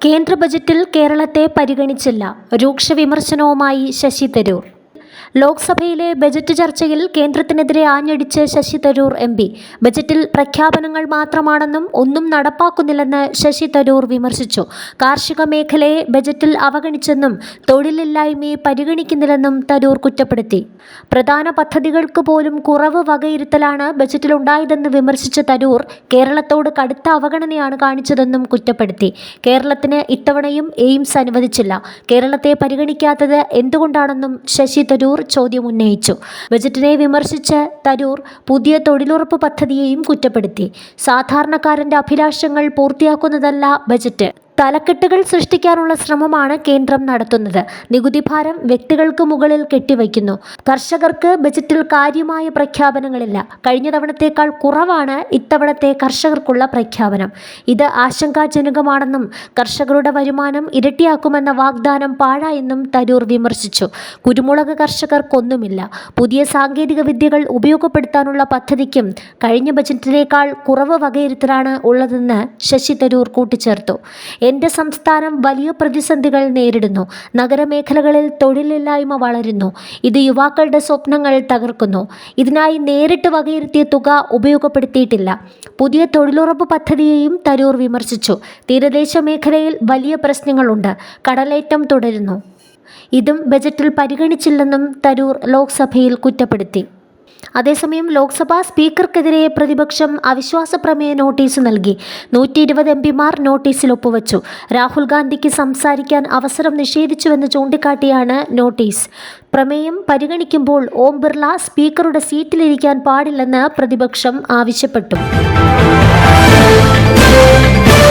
കേന്ദ്ര ബജറ്റിൽ കേരളത്തെ പരിഗണിച്ചില്ല. രൂക്ഷ വിമർശനവുമായി ശശി തരൂർ. ലോക്സഭയിലെ ബജറ്റ് ചർച്ചയിൽ കേന്ദ്രത്തിനെതിരെ ആഞ്ഞടിച്ച് ശശി തരൂർ എം.പി. ബജറ്റിൽ പ്രഖ്യാപനങ്ങൾ മാത്രമാണെന്നും ഒന്നും നടപ്പാക്കുന്നില്ലെന്ന് ശശി തരൂർ വിമർശിച്ചു. കാർഷിക മേഖലയെ ബജറ്റിൽ അവഗണിച്ചെന്നും തൊഴിലില്ലായ്മയെ പരിഗണിക്കുന്നില്ലെന്നും തരൂർ കുറ്റപ്പെടുത്തി. പ്രധാന പദ്ധതികൾക്ക് പോലും കുറവ് വകയിരുത്തലാണ് ബജറ്റിലുണ്ടായതെന്ന് വിമർശിച്ച തരൂർ കേരളത്തോട് കടുത്ത അവഗണനയാണ് കാണിച്ചതെന്നും കുറ്റപ്പെടുത്തി. കേരളത്തിന് ഇത്തവണയും എയിംസ് അനുവദിച്ചില്ല. കേരളത്തെ പരിഗണിക്കാത്തത് എന്തുകൊണ്ടാണെന്നും ശശി തരൂർ ചോദ്യമുന്നയിച്ചു. ബജറ്റിനെ വിമർശിച്ച് തരൂർ പുതിയ തൊഴിലുറപ്പ് പദ്ധതിയെയും കുറ്റപ്പെടുത്തി. സാധാരണക്കാരന്റെ അഭിലാഷങ്ങൾ പൂർത്തിയാക്കുന്നതല്ല ബജറ്റ്. തലക്കെട്ടുകൾ സൃഷ്ടിക്കാനുള്ള ശ്രമമാണ് കേന്ദ്രം നടത്തുന്നത്. നികുതി ഭാരം വ്യക്തികൾക്ക് മുകളിൽ കെട്ടിവയ്ക്കുന്നു. കർഷകർക്ക് ബജറ്റിൽ കാര്യമായ പ്രഖ്യാപനങ്ങളില്ല. കഴിഞ്ഞ തവണത്തേക്കാൾ കുറവാണ് ഇത്തവണത്തെ കർഷകർക്കുള്ള പ്രഖ്യാപനം. ഇത് ആശങ്കാജനകമാണെന്നും കർഷകരുടെ വരുമാനം ഇരട്ടിയാക്കുമെന്ന വാഗ്ദാനം പാഴായെന്നും തരൂർ വിമർശിച്ചു. കുരുമുളക് കർഷകർക്കൊന്നുമില്ല. പുതിയ സാങ്കേതിക വിദ്യകൾ ഉപയോഗപ്പെടുത്താനുള്ള പദ്ധതിക്കും കഴിഞ്ഞ ബജറ്റിനേക്കാൾ കുറവ് വകയിരുത്തലാണ് ഉള്ളതെന്ന് ശശി തരൂർ കൂട്ടിച്ചേർത്തു. എന്റെ സംസ്ഥാനം വലിയ പ്രതിസന്ധികൾ നേരിടുന്നു. നഗരമേഖലകളിൽ തൊഴിലില്ലായ്മ വളരുന്നു. ഇത് യുവാക്കളുടെ സ്വപ്നങ്ങൾ തകർക്കുന്നു. ഇതിനായി നേരിട്ട് വകയിരുത്തിയ തുക ഉപയോഗപ്പെടുത്തിയിട്ടില്ല. പുതിയ തൊഴിലുറപ്പ് പദ്ധതിയെയും തരൂർ വിമർശിച്ചു. തീരദേശ മേഖലയിൽ വലിയ പ്രശ്നങ്ങളുണ്ട്. കടലേറ്റം തുടരുന്നു. ഇതും ബജറ്റിൽ പരിഗണിച്ചില്ലെന്നും തരൂർ ലോക്സഭയിൽ കുറ്റപ്പെടുത്തി. അതേസമയം ലോക്സഭാ സ്പീക്കർക്കെതിരെ പ്രതിപക്ഷം അവിശ്വാസ പ്രമേയ നോട്ടീസ് നൽകി. 120 എംപിമാർ നോട്ടീസിൽ ഒപ്പുവച്ചു. രാഹുൽ ഗാന്ധിക്ക് സംസാരിക്കാൻ അവസരം നിഷേധിച്ചുവെന്ന് ചൂണ്ടിക്കാട്ടിയാണ് നോട്ടീസ്. പ്രമേയം പരിഗണിക്കുമ്പോൾ ഓം ബിർള സ്പീക്കറുടെ സീറ്റിലിരിക്കാൻ പാടില്ലെന്ന് പ്രതിപക്ഷം ആവശ്യപ്പെട്ടു.